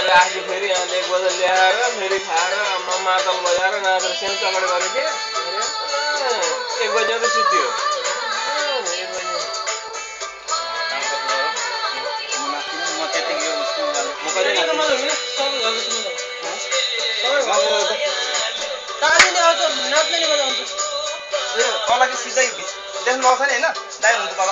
राखी फेरि अनि 1 बजे ल्याएर फेरि खाएर मादल बजाएर नाचेर सेन चकड गरे के 1 बजे त सुत्यो तल कि सिधै देख्नु भएको छैन हैन दाइ हुन्छ तल